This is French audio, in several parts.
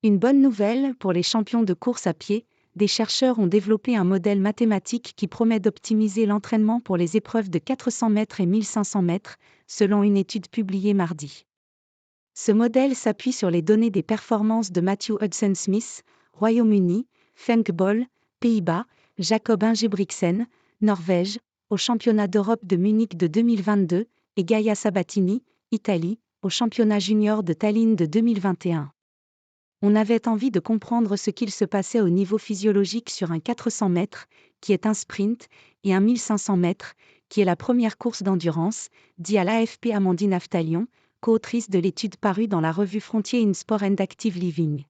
Une bonne nouvelle pour les champions de course à pied, des chercheurs ont développé un modèle mathématique qui promet d'optimiser l'entraînement pour les épreuves de 400 mètres et 1500 mètres, selon une étude publiée mardi. Ce modèle s'appuie sur les données des performances de Matthew Hudson-Smith, Royaume-Uni, Femke Bol, Pays-Bas, Jacob Ingebrigtsen, Norvège, au championnat d'Europe de Munich de 2022, et Gaia Sabatini, Italie, au championnat junior de Tallinn de 2021. On avait envie de comprendre ce qu'il se passait au niveau physiologique sur un 400 mètres, qui est un sprint, et un 1500 mètres, qui est la première course d'endurance, dit à l'AFP Amandine Aftalion, co-autrice de l'étude parue dans la revue Frontier in Sport and Active Living.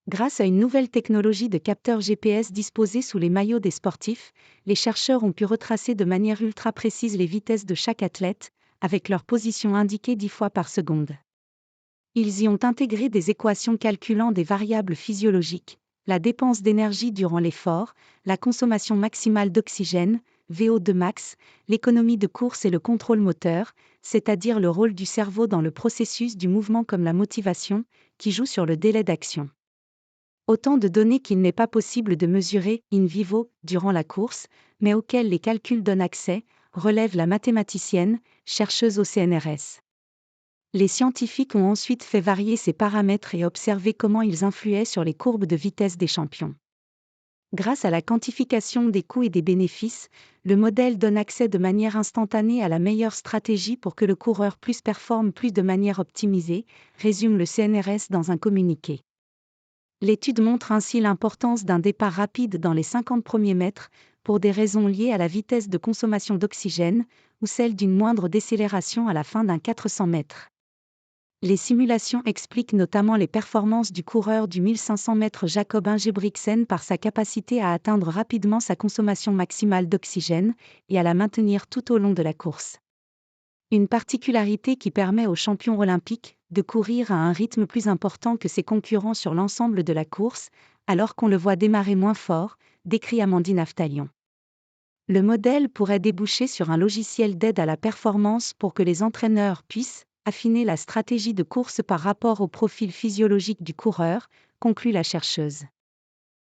Grâce à une nouvelle technologie de capteurs GPS disposés sous les maillots des sportifs, les chercheurs ont pu retracer de manière ultra précise les vitesses de chaque athlète, avec leur position indiquée 10 fois par seconde. Ils y ont intégré des équations calculant des variables physiologiques, la dépense d'énergie durant l'effort, la consommation maximale d'oxygène, VO2 max, l'économie de course et le contrôle moteur, c'est-à-dire le rôle du cerveau dans le processus du mouvement comme la motivation, qui joue sur le délai d'action. Autant de données qu'il n'est pas possible de mesurer in vivo durant la course, mais auxquelles les calculs donnent accès, relève la mathématicienne, chercheuse au CNRS. Les scientifiques ont ensuite fait varier ces paramètres et observé comment ils influaient sur les courbes de vitesse des champions. Grâce à la quantification des coûts et des bénéfices, le modèle donne accès de manière instantanée à la meilleure stratégie pour que le coureur performe plus de manière optimisée, résume le CNRS dans un communiqué. L'étude montre ainsi l'importance d'un départ rapide dans les 50 premiers mètres, pour des raisons liées à la vitesse de consommation d'oxygène, ou celle d'une moindre décélération à la fin d'un 400 mètres. Les simulations expliquent notamment les performances du coureur du 1500 mètres Jacob Ingebrigtsen par sa capacité à atteindre rapidement sa consommation maximale d'oxygène et à la maintenir tout au long de la course. Une particularité qui permet aux champions olympiques de courir à un rythme plus important que ses concurrents sur l'ensemble de la course, alors qu'on le voit démarrer moins fort, décrit Amandine Aftalion. Le modèle pourrait déboucher sur un logiciel d'aide à la performance pour que les entraîneurs puissent affiner la stratégie de course par rapport au profil physiologique du coureur, conclut la chercheuse.